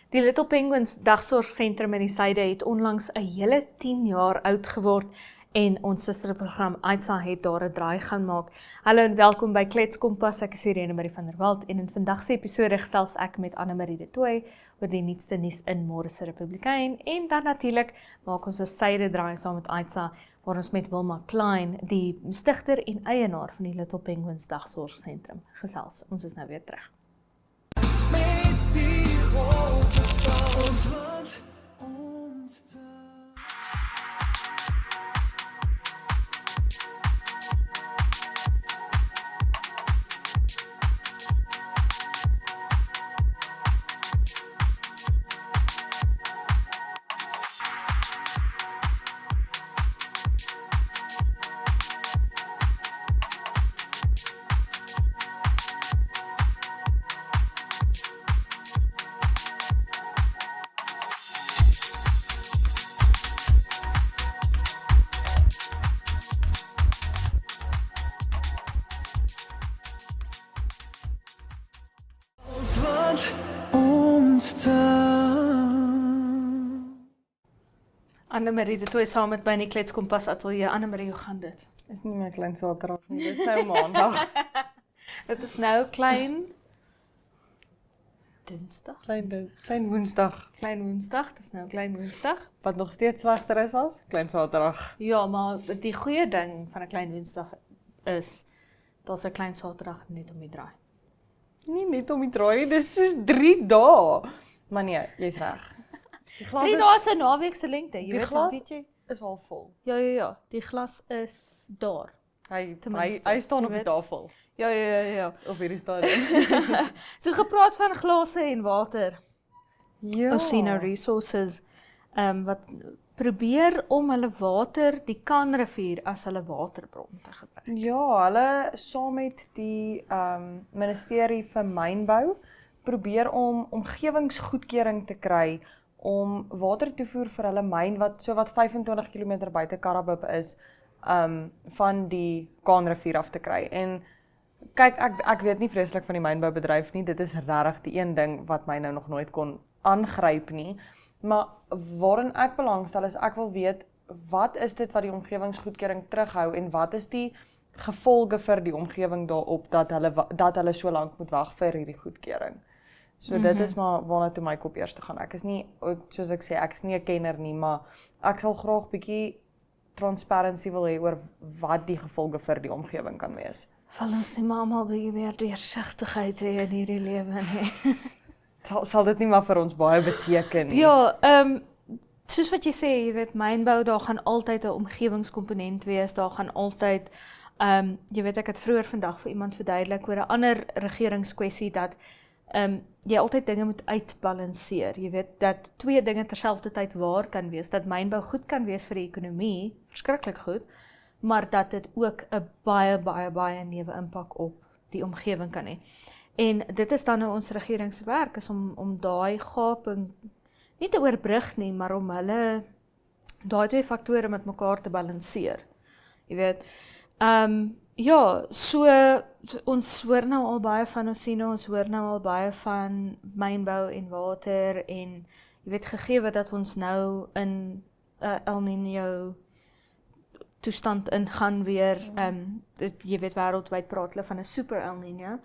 Die Little Penguins dagsorgsentrum in die Suide het onlangs 'n hele 10 jaar oud geword en ons susterprogram Aitsa het daar 'n draai gaan maak. Hallo en welkom by Klets Kompas. Ek is Irene Marie van der Walt en in vandag se episode gesels ek met Anne-Marie de Tooy oor die nuutste nuus in Môre se Republikein en dan natuurlik maak ons 'n Suide draai saam met Aitsa waar ons met Wilma Klein, die stigter en eienaar van die Little Penguins dagsorgsentrum gesels. Ons is nou weer terug. Anne-Marie de Tooy saam met my in die Klets Kompas ateljee. Anne-Marie, hoe gaan dit? Is nie my klein Saterdag nie, dis nou Maandag. Dit is nou klein Dinsdag? Klein Woensdag, Klein Woensdag, dit is nou klein Woensdag. wat nog steeds slegter is as klein Saterdag. Ja, maar die goeie ding van 'n klein Woensdag is, daar's 'n klein Saterdag net om die draai. Nie net om die draai, dis soos 3 dae. Maar nee, jy's reg. Die glas 3 dae se naweek se lengte, jy die weet, glas weet jy? is al vol. Ja, die glas is daar. Hy Tenminste, staan op jy die weet. tafel. Ja. Op hierdie stadium. So gepraat van glase en water. Ja. Osino Resources, wat probeer om hulle water, die Kanrivier, as hulle waterbron te gebruik. Ja, hulle saam met die ministerie vir mynbou probeer om omgewingsgoedkeuring te kry om water toevoer vir hulle myn wat so wat 25 km buite Karabib is, van die Kaanrivier af te kry. En kyk, ek weet nie vreeslik van die mynboubedryf nie, dit is regtig die een ding wat my nou nog nooit kon aangryp nie, maar waarin ek belangstel is, ek wil weet, wat is dit wat die omgewingsgoedkeuring terughou en wat is die gevolge vir die omgewing daarop dat hulle so lank moet wag vir hierdie goedkeuring. So dit is maar waarna toe my kop eers te gaan. Ek is nie, soos ek sê, ek is nie 'n kenner nie, maar ek sal graag bietjie transparency wil hê oor wat die gevolge vir die omgewing kan wees. Val ons nie maar almal bietjie meer deursigtigheid hê in hierdie lewe nie. Sal dit nie maar vir ons baie beteken nie? Ja, soos wat jy sê, jy weet, mynbou, daar gaan altyd 'n omgewingskomponent wees, daar gaan altyd, jy weet, ek het vroeër vandag vir iemand verduidelik oor 'n ander regeringskwessie dat jy altyd dinge moet uitbalanseer. Jy weet, dat 2 dinge terselfdertyd waar kan wees, dat mynbou goed kan wees vir die ekonomie, verskriklik goed, maar dat dit ook 'n baie neuwe impak op die omgewing kan hê. En dit is dan nou ons regering se werk, is om daai gaping nie te oorbrug nie, maar om hulle daai 2 faktore met mekaar te balanseer. Jy weet, ja, so ons hoor nou al baie van Osino, ons hoor nou al baie van mynbou en water en jy weet, gegee dat ons nou in El Niño toestand ingaan weer, jy weet, wêreldwyd praat hulle van 'n super El Niño.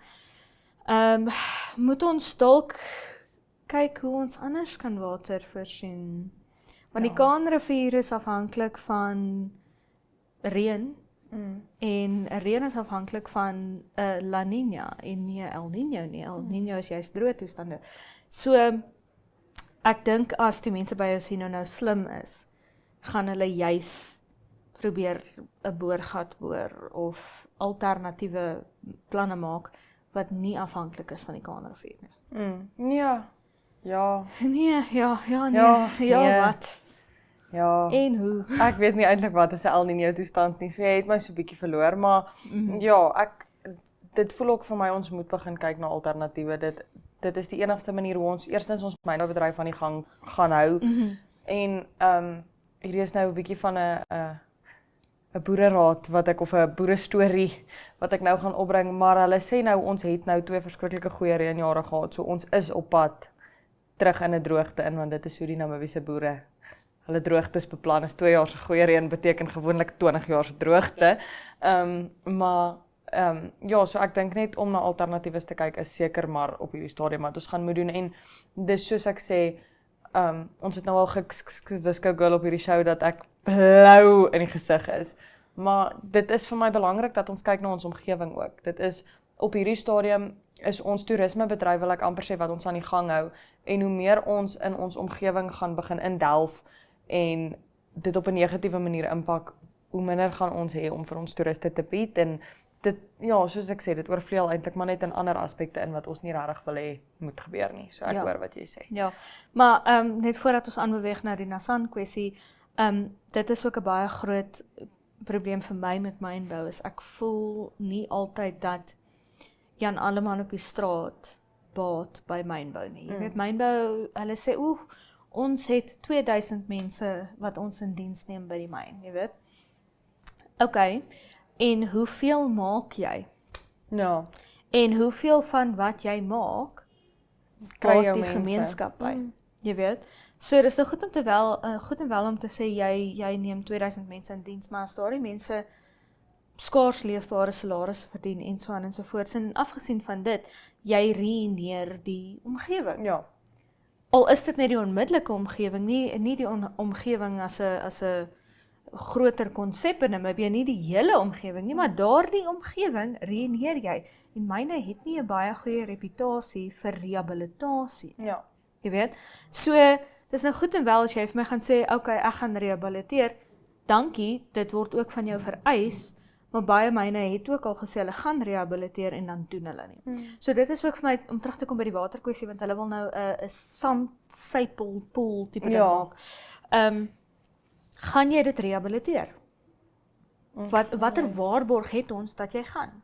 Moet ons dalk kyk hoe ons anders kan water voorsien. Want die Kaanrivier is afhanklik van reën. En reën is afhanklik van La Niña en nie El Niño nie. El Niño is juist droë toestande. So ek dink as die mense by Osino nou slim is, gaan hulle juis probeer 'n boorgat boor of alternatiewe planne maak wat nie afhanklik is van die Kaanrivier nie. Ja. Nee, wat? Ja. En hoe? Ek weet nie eintlik wat is 'n El Niño toestand nie. So jy het my so 'n bietjie verloor, maar ja, dit voel ook vir my ons moet begin kyk na alternatiewe. Dit is die enigste manier hoe ons eerstens ons mynboubedryf aan die gang gaan hou. En hierdie is nou 'n bietjie van 'n boereraad wat ek of 'n boerestorie wat ek nou gaan opbring, maar hulle sê nou ons het nou 2 verskriklike goeie reënjare gehad, so ons is op pad terug in 'n droogte in, want dit is hoe die Namibiese boere hulle droogtes beplan. Is 2 jaar se goeie reën beteken gewoonlik 20 jaar se droogte. Ja, so ek dink net om na alternatiewes te kyk is seker maar op hierdie stadium wat ons gaan moet doen, en dis soos ek sê, ons het nou al gewiskou girl op hierdie show dat ek blou in die gesig is, maar dit is vir my belangrik dat ons kyk na ons omgewing ook. Dit is op hierdie stadium is ons toerismebedryf, wil ek amper sê, wat ons aan die gang hou, en hoe meer ons in ons omgewing gaan begin indelf en dit op 'n negatiewe manier impak, hoe minder gaan ons hê om vir ons toeriste te bied, en dit, ja, soos ek sê, dit oorvleuel eintlik maar net in ander aspekte in wat ons nie regtig wil hê moet gebeur nie. So ek hoor wat jy sê. Ja, maar net voordat ons aanbeweeg na die Nasan kwessie, dit is ook 'n baie groot probleem vir my met mynbou, is ek voel nie altyd dat Jan Alleman op die straat baat by mynbou nie. Jy weet, mynbou, hulle sê, ons het 2000 mense wat ons in diens neem by die myn, jy weet. Okay, en hoeveel maak jy? Ja. En hoeveel van wat jy maak, Kry baat jou die mense. gemeenskap by? Jy weet? So dis nou goed en wel om te sê jy neem 2000 mense in diens, maar as daardie mense skaars leefbare salarisse verdien en so aan en so voort. En afgesien van dit, jy ruïneer die omgewing. Ja. Al is dit net die onmiddellike omgewing, nie die omgewing as 'n groter konsep in Namibië, nie die hele omgewing nie, maar daardie omgewing ruïneer jy. En myne het nie 'n baie goeie reputasie vir rehabilitasie. Ja. Jy weet? So, dis nou goed en wel as jy vir my gaan sê, okay, ek gaan rehabiliteer. Dankie, dit word ook van jou vereis, maar baie myne het ook al gesê hulle gaan rehabiliteer en dan doen hulle nie. So dit is ook vir my om terug te kom by die waterkwessie, want hulle wil nou 'n sandsypelpoel tipe ding maak. Gaan jy dit rehabiliteer? Watter waarborg het ons dat jy gaan?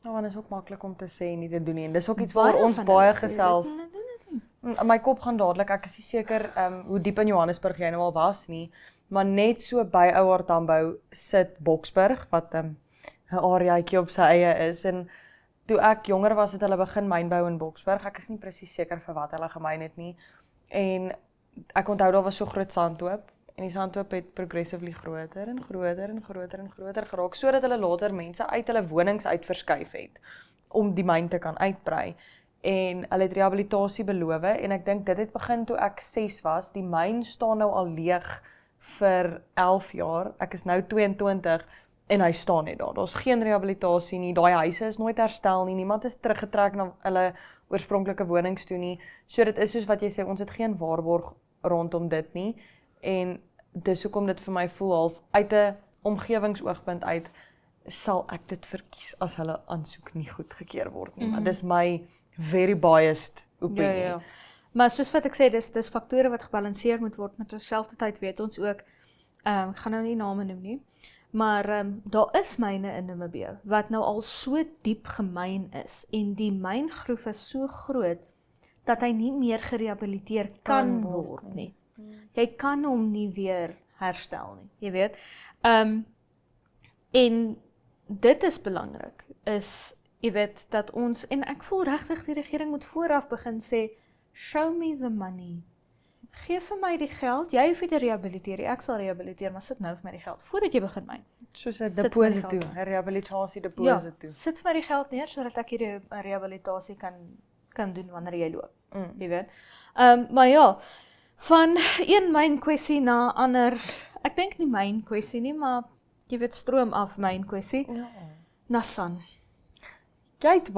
Nou, en is ook maklik om te sê nie te doen nie. En dis ook iets Baie waar ons van baie hulle sê, gesels. "Doen dit nie." In my kop gaan dadelik, ek is nie seker hoe diep in Johannesburg jy nou al was nie, maar net so by Ouer Tambo sit Boksburg, wat 'n areaatjie op sy eie is, en toe ek jonger was het hulle begin mynbou in Boksburg. Ek is nie presies seker vir wat hulle gemyn het nie, en ek onthou daar was so groot sandhoop, en die sandhoop het progressively groter en groter en groter en groter geraak, sodat hulle later mense uit hulle wonings uit verskuif het, om die myn te kan uitbrei. En hulle het rehabilitasie beloof, en ek dink dit het begin toe ek 6 was. Die myn staan nou al leeg vir 11 jaar, ek is nou 22, en hy staan net daar. Daar's geen rehabilitasie nie, daai huise is nooit herstel nie, niemand is teruggetrek na hulle oorspronklike wonings toe nie. So dit is soos wat jy sê, ons het geen waarborg rondom dit nie, en dis hoekom dit vir my voel half uit 'n omgewingsoogpunt uit, sal ek dit verkies as hulle aansoek nie goedgekeur word nie, maar dis my very biased opinie. Ja. Maar soos wat ek sê, dis faktore wat gebalanseer moet word, met terselfdertyd weet ons ook, ek gaan nou nie name noem nie, maar daar is myne in Namibië, wat nou al so diep gemyn is, en die myngroef is so groot, dat hy nie meer gerehabiliteer kan word nie. Jy kan hom nie weer herstel nie, jy weet. En dit is belangrik, is, jy weet, dat ons, en ek voel regtig die regering moet vooraf begin sê, show me the money. Geef vir my die geld, jy hoef nie te rehabiliteer, ek sal rehabiliteer, maar sit nou vir my die geld, voordat jy begin myn. Soos 'n Sit vir my die deposito, geld 'n rehabilitasie deposito. Sit vir my die geld neer, sodat ek hierdie rehabilitasie kan doen wanneer jy loop, jy weet. Maar ja, van een myn kwessie na ander, ek dink nie myn kwessie nie, maar jy weet, stroom af myn kwessie, Ja. Nasan. Jy het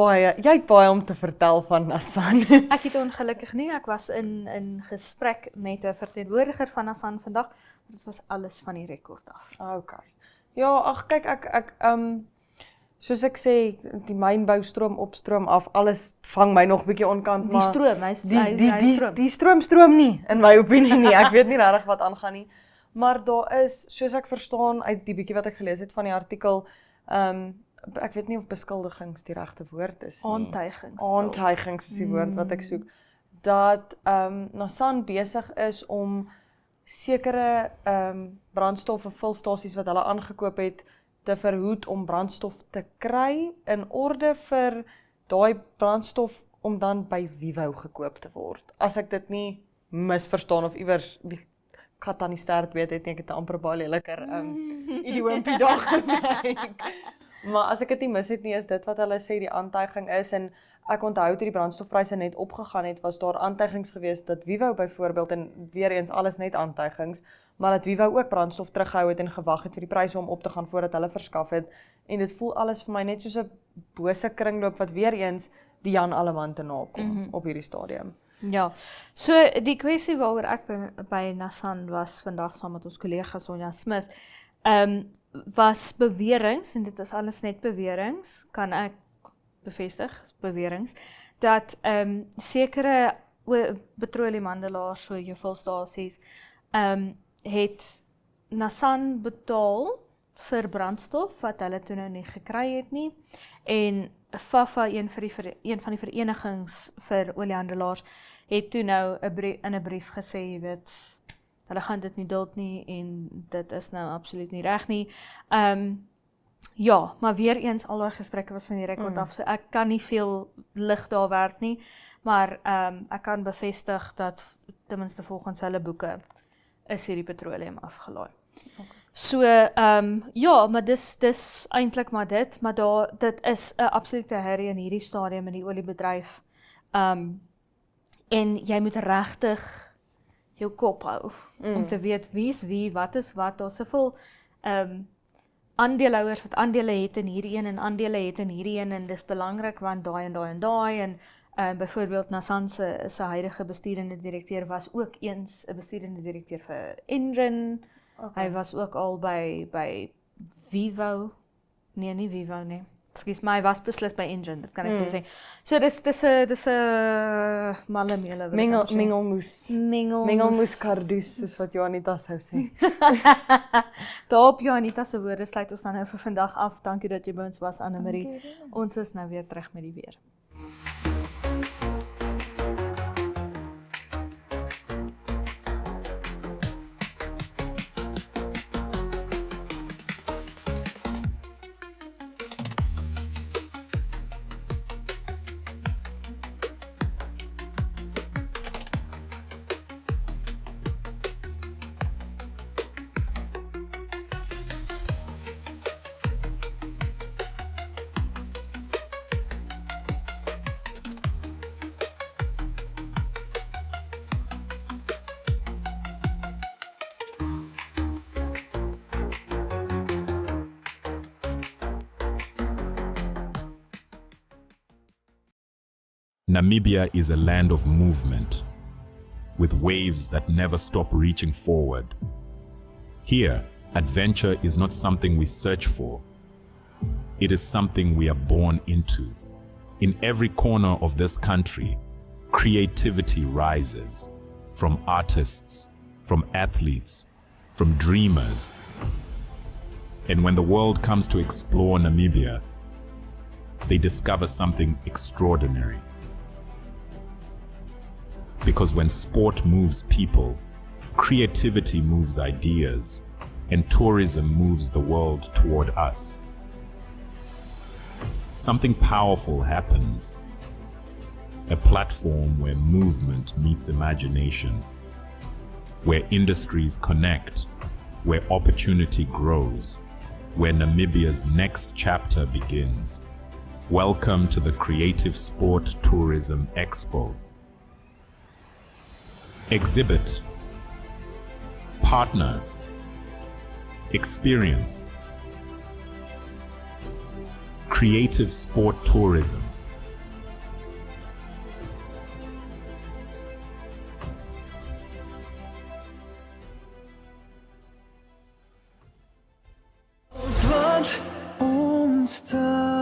baie om te vertel van Nasan. Ek het ongelukkig nie, ek was in gesprek met 'n verteenwoordiger van Nasan vandag, dit was alles van die rekord af. Okay. Ja, ag kyk, ek soos ek sê, die mynbou stroom op, stroom af, alles vang my nog bietjie onkant, Die maar stroom, hy stroom. die stroom nie, in my opinie nie. Ek weet nie regtig wat aangaan nie. Maar daar is, soos ek verstaan uit die bietjie wat ek gelees het van die artikel, ek weet nie of beskuldigings die regte woord is nie. Aantuigings is die woord wat ek soek. Dat Nasan besig is om sekere brandstof of vulstasies wat hulle aangekoop het, te verhoed om brandstof te kry, in orde vir daai brandstof om dan by Vivo gekoop te word. As ek dit nie misverstaan of iewers die kat aan die stert weet het, ek het 'n amper baie leliker idioompie daar gebruik. Maar as ek dit nie mis het nie, is dit wat hulle sê die aantuiging is, en ek onthou toe die brandstofpryse net opgegaan het, was daar aantuigings geweest dat Vivo byvoorbeeld, en weer eens alles net aantuigings, maar dat Vivo ook brandstof teruggehou het en gewag het vir die pryse om op te gaan voordat hulle verskaf het, en dit voel alles vir my net soos 'n bose kringloop wat weer eens die Jan Alleman te nakom op hierdie stadium. Ja, so die kwessie waaroor ek by Nissan was vandag saam met ons kollega Sonja Smith, was beweringe, en dit is alles net beweringe, kan ek bevestig, beweringe, dat sekere petroleumhandelaars, so jou vulstasies, het Nissan betaal vir brandstof wat hulle toe nou nie gekry het nie, en FAFA, een van die verenigings vir oliehandelaars, het toe nou in 'n brief gesê, jy weet, hulle gaan dit nie duld nie, en dit is nou absoluut nie reg nie. Ja, maar weer eens, al die gesprekke was van die rekord af, so ek kan nie veel lig daar werk nie, maar ek kan bevestig dat, ten minste volgens hulle boeke, is hierdie petroleum afgelaai. Okay. So, ja, maar dis eintlik maar dit is 'n absolute herrie in hierdie stadium in die oliebedryf. En jy moet regtig jou kop hou om te weet wie is wie, wat is wat. Daar's soveel aandeelhouers wat aandele het in hierdie een en aandele het in hierdie een, en dis belangrik want daai en daai en daai, en byvoorbeeld Nissan se huidige bestuurende direkteur was ook eens 'n bestuurende direkteur vir Engen. Okay. Hy was ook al by Vivo. Nee, nie Vivo nie. Ekskuus, maar hy was beslis by Engen, dit kan ek vir sê. So dis 'n malemele mengelmoes kardoes, soos wat Janita sou sê. Daarop Janita se woorde sluit ons dan nou vir vandag af. Dankie dat jy by ons was, Anne-Marie. Ons is nou weer terug met die weer. Namibia is a land of movement, with waves that never stop reaching forward. Here, adventure is not something we search for. It is something we are born into. In every corner of this country, creativity rises, from artists, from athletes, from dreamers. And when the world comes to explore Namibia, they discover something extraordinary. Because when sport moves people, creativity moves ideas, and tourism moves the world toward us. Something powerful happens. A platform where movement meets imagination, where industries connect, where opportunity grows, where Namibia's next chapter begins. Welcome to the Creative Sport Tourism Expo. Exhibit, partner, experience. Creative Sport Tourism. Wat ontstaan.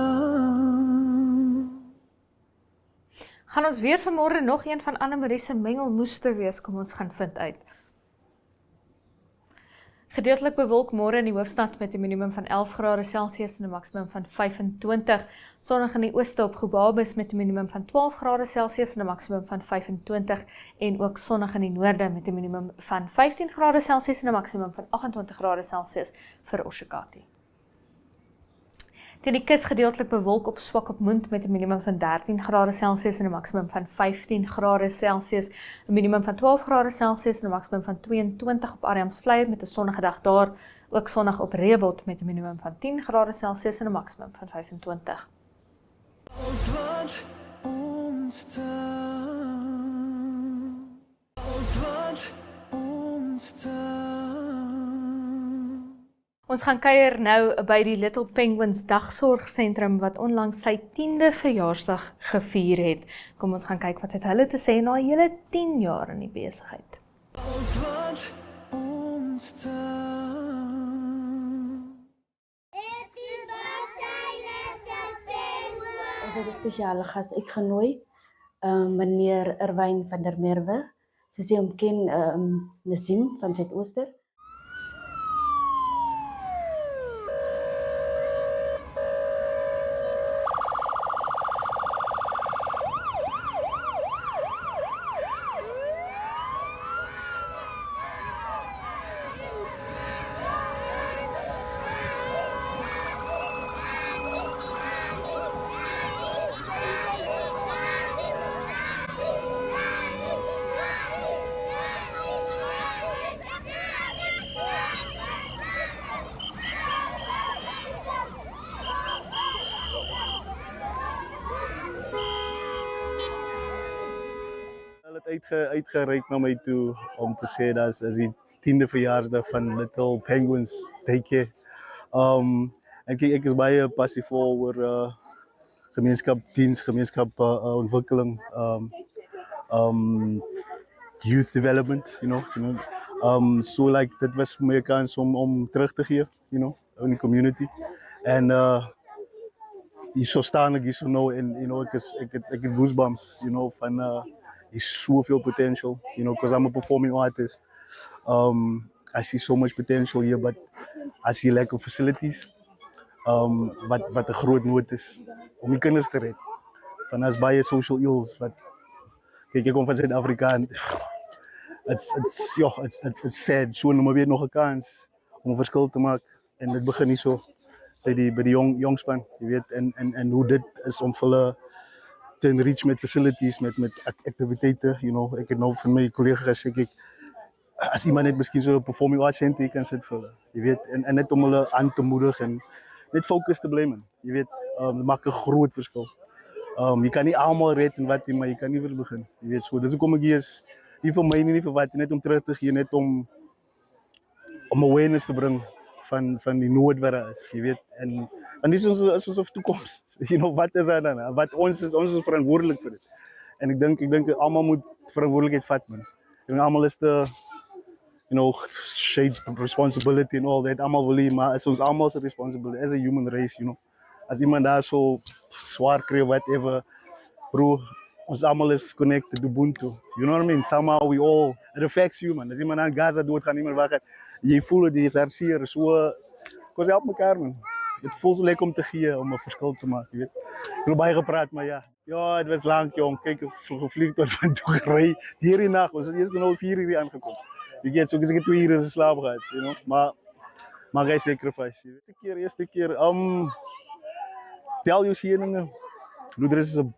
Gaan ons weer vanmôre nog een van Anne-Marie se mengelmoes te wees, kom ons gaan vind uit. Gedeeltelik bewolk môre in die hoofstad met 'n minimum van 11 grade Celsius en 'n maksimum van 25. Sonnig in die ooste op Gobabis met 'n minimum van 12 grade Celsius en 'n maksimum van 25 en ook sonnig in die noorde met 'n minimum van 15 grade Celsius en 'n maksimum van 28 grade Celsius vir Oshakati. Teen die kus gedeeltelik bewolk op swak op Moond met 'n minimum van 13 grade Celsius en 'n maksimum van 15 grade Celsius, 'n minimum van 12 grade Celsius en 'n maksimum van 22 op Arnhem-Vlei met 'n sonnige dag daar, ook sonnig op Reebot met 'n minimum van 10 grade Celsius en 'n maksimum van 25. Alles wat ontstaan. Alles wat ontstaan. Ons gaan kuier nou by die Little Penguins dagsorgsentrum wat onlangs sy 10de verjaarsdag gevier het. Kom ons gaan kyk wat het hulle te sê na hele 10 jaar in die besigheid. Alles wat ontstaan. Ons het 'n spesiale gas uitgenooi, meneer Irwyn van der Merwe, soos jy hom ken, Nasim van Suidooster. Hulle het uitgereik na my toe om te sê dat is die 10de verjaarsdag van Little Penguins Daycare. En kyk, ek is baie passievol oor gemeenskapsdiens, gemeenskapontwikkeling, youth development, you know. So like dit was vir my 'n kans om terug te gee, you know, in die community. En hier so staan ek hier so nou en you know ek het goosebumps, you know, van is zoveel potential, you know, because I'm a performing artist. I see so much potential here, but I see lack of facilities. Wat 'n groot nood is om die kinders te red. Van as baie social ills wat kyk ek kom van Suid-Afrika en it's sad. So nou maar weer nog 'n kans om 'n verskil te maak en dit begin hier so by die jong span, jy weet, en hoe dit is om vir hulle te enrich met facilities, met activiteite, you know. Ek het nou van my collega gesê, kyk, as iemand net miskien so 'n performing arts center kan sit vir hulle, jy weet, en net om hulle aan te moedig en net fokus te bly, man, jy weet, dit maak 'n groot verskil. Jy kan nie almal red en wat nie, maar jy kan iewers begin, jy weet, so, dis hoekom ek hier is, nie vir my nie vir wat, net om terug te gee, net om awareness te bring van die nood wat daar is, jy weet, en dis is ons toekoms, you know, wat is daar dan, wat ons is verantwoordelik vir dit, en ek dink almal moet verantwoordelikheid vat, man, en almal is te, you know, shade responsibility and all that, almal wil nie, maar is ons almal se responsibility as a human race, you know, as iemand daar so swaar kry, whatever, bro, ons almal is connected to Ubuntu, you know what I mean, somehow we all, it affects you, man, as iemand aan Gaza dood gaan, iemand wacht, jy voel dit, jy is hartseer, so, ons help mekaar, man. Het voelt zo lekker om te gee, om 'n verskil te maken, je weet. Ik heb baie gepraat, maar ja. Ja, het was lang, jong. Kijk, ik heb gevliegd tot van Turkije. Hier in nacht, we zijn eerst om 4 uur aangekomen. Je weet, zo is ik 2 uur in slaap gehad, you know. Maar hij sacrifice. Eerste keer, tel je zieningen. Lourdes is een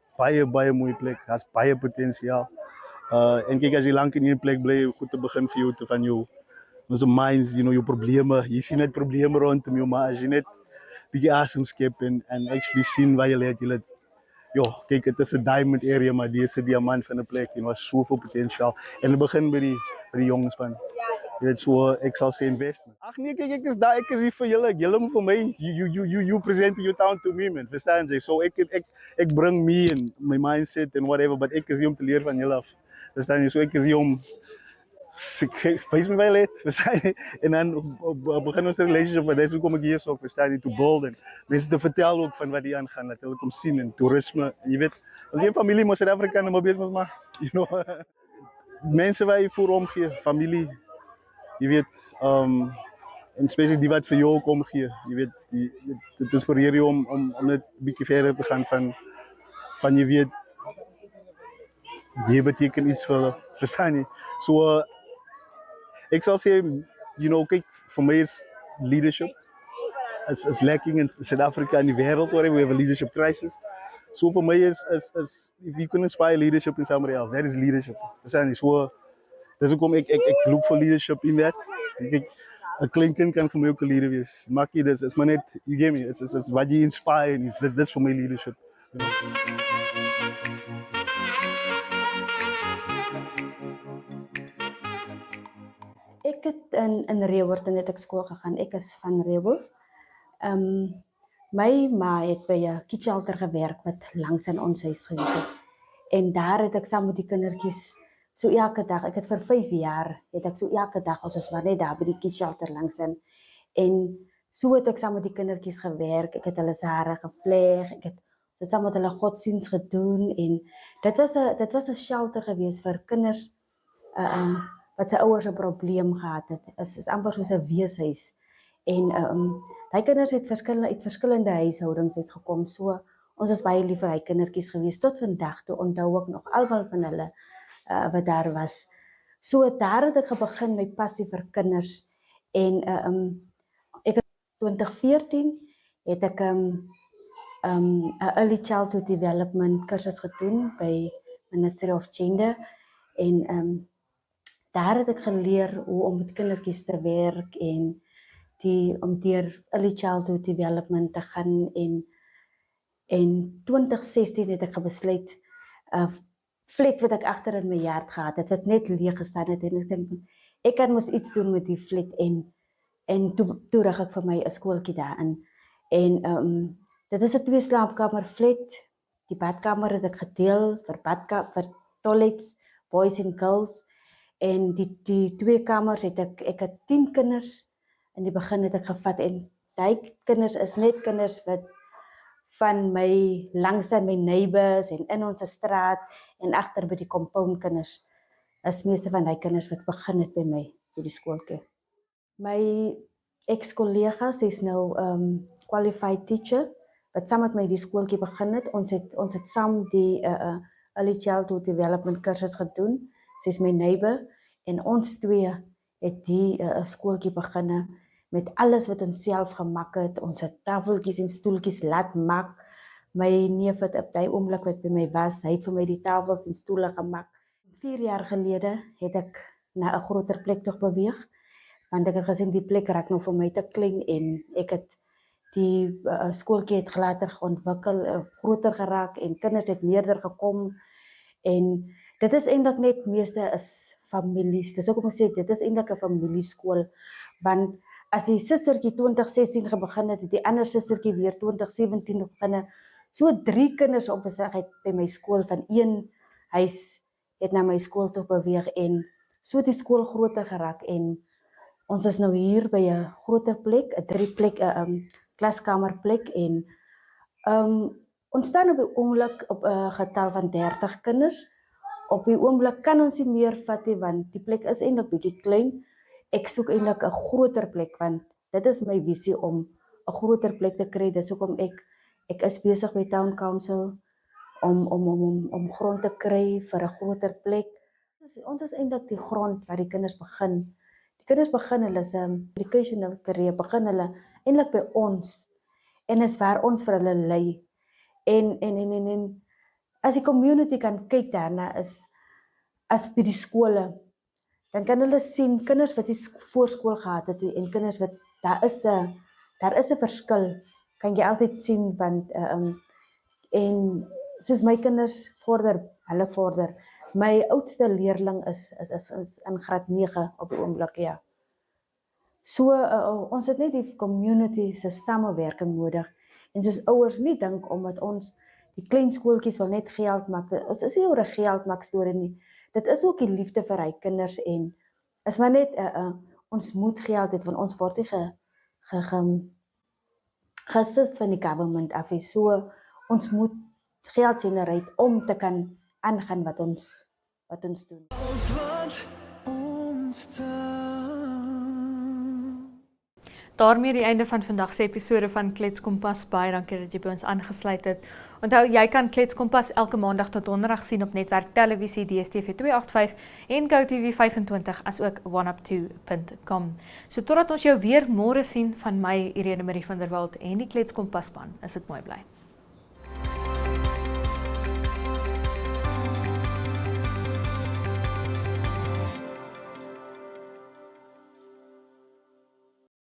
baie mooie plek. Hij has baie potentiaal. En kijk, als je lang in een plek blijft, goed te beginnen voor jou, van jou. Onze minds, you know, je problemen. Je ziet net problemen rondom je, maar als je net bietjie asem skep en actually sien waar jy het. Ja, kyk, dit is 'n diamond area, maar die is 'n diamant van 'n plek en was soveel potensiaal. En dit begin by die jongens van. Jy weet, so ek sal sê investment. Ag nee, kyk, ek is hier vir julle. Julle moet vir my you present your town to me, man. Verstaan jy? So ek bring me en my mindset and whatever, but ek is hier om te leer van julle af. Verstaan jy? So ek is hier om wees my let, verstaan jy? En dan begin ons 'n relationship, maar dis hoekom ek hier is, verstaan jy, to build en mense te vertel ook van wat die aangaan, dat hulle kom sien en toerisme, jy weet, ons is 'n familie, maar Suid-Afrika en Namibië is maar, you know, mense wat jy voor omgee, familie, jy weet, en spesifiek die wat vir jou ook omgee, jy weet, dit inspireer jou om net 'n bietjie verder te gaan van jy weet, jy beteken iets vir hulle, verstaan jy? So, ek sal sê, you know, kyk, vir my is leadership, is lacking in South Africa and die wêreld hoor. We have a leadership crisis. So vir my is if you can inspire leadership in somebody else, that is leadership. Verstaan jy? So dis hoekom ek look for leadership in that. Ek 'n klein kind kan vir my ook 'n leader wees. Maak jy dis is maar net you get me. It's wat jy inspire en dis vir my leadership. You know? Ek het in Reeuwert het ek skool gegaan. Ek is van Reeuwert. My ma het by 'n kidshelter gewerk wat langs in ons huis gewees het. En daar het ek saam met die kindertjies so elke dag, ek het vir 5 jaar, het ek so elke dag, ons was maar net daar by die kidshelter langs in. En so het ek saam met die kindertjies gewerk. Ek het hulle se hare gevleg. Ek het saam met hulle godsdiens gedoen en dit was 'n shelter gewees vir kinders wat sy ouers 'n probleem gehad het. Is amper soos 'n weeshuis. En daai kinders het uit verskillende huishoudings uitgekom. So ons is baie lief vir hy kindertjies gewees tot vandag toe onthou ek nog almal van hulle wat daar was. So daar het ek begin my passie vir kinders en ek het 2014 het ek 'n early childhood development kursus gedoen by Ministry of Gender en daar het ek geleer hoe om met kindertjies te werk en om deur early childhood development te gaan en 2016 het ek besluit flat wat ek agter in my hart gehad het wat net leeg gestaan het en ek dink ek kan mos iets doen met die flat en toe rig ek vir my 'n skooltjie daarin en dit is 'n 2 slaapkamer flat. Die badkamer het ek gedeel vir toilets, boys en girls en die 2 kamers het ek het 10 kinders in die begin het ek gevat en daai kinders is net kinders wat van my langs aan my neighbors en in ons straat en agter by die compound kinders is meeste van daai kinders wat begin het by my by die skooltjie. My ex-kollega, sy is nou qualified teacher wat saam met my die skooltjie begin het. Ons het saam die early childhood development kursus gedoen. Sy is my neighbor en ons twee het die skooltjie beginne met alles wat ons self gemaak het. Ons het tafeltjies en stoeltjies laat maak. My neef het op daai oomblik wat by my was, hy het vir my die tafels en stoele gemaak. 4 jaar gelede het ek na 'n groter plek toe beweeg, want ek het gesien die plek raak nou vir my te klein en ek het die skooltjie het later ontwikkel, groter geraak en kinders het meerder gekom en dit is eintlik net meeste is families. Dis ook om sê dit is eintlik 'n familieskool want as die sustertjie 2016 begin het, die ander sustertjie weer 2017 begin. So 3 kinders op besigheid by my skool van 1 huis het na my skool toe beweeg en so het die skool groter geraak en ons is nou hier by 'n groter plek, 'n 3 plek, 'n klaskamerplek en ons staan op die oomblik op 'n getal van 30 kinders. Op die oomblik kan ons nie meer vat nie want die plek is eintlik bietjie klein. Ek soek eintlik 'n groter plek want dit is my visie om 'n groter plek te kry. Dis hoekom ek is besig met Town Council om grond te kry vir 'n groter plek. Ons is eintlik die grond waar die kinders begin. Die kinders begin hulle se educational career begin hulle eintlik by ons en is waar ons vir hulle lei. En as die community kan kyk daarna is as by die skole dan kan hulle sien kinders wat die voorskool gehad het en kinders wat daar is 'n verskil kan jy altyd sien want en soos my kinders hulle vorder. My oudste leerling is in graad 9 op die oomblik, ja. So ons het net die community se samewerking nodig en soos ouers nie dink omdat ons die klein skooltjies wil net geld maak. Ons is nie oor 'n geld maak storie nie. Dit is ook die liefde vir hy kinders en is maar net ons moet geld hê want ons word nie geassist van die government af. So ons moet geld generate om te kan aangaan wat ons doen. Auf wat uns da. daarmee die einde van vandag se episode van Klets Kompas. Baie dankie dat jy by ons aangesluit het. Onthou, jy kan Klets Kompas elke maandag tot donderdag sien op Netwerk Televisie DStv 285 en GoTV 25 as ook oneup2.com. So totdat ons jou weer môre sien, van my Irene Marie van der Walt en die Klets Kompas span, is dit mooi bly.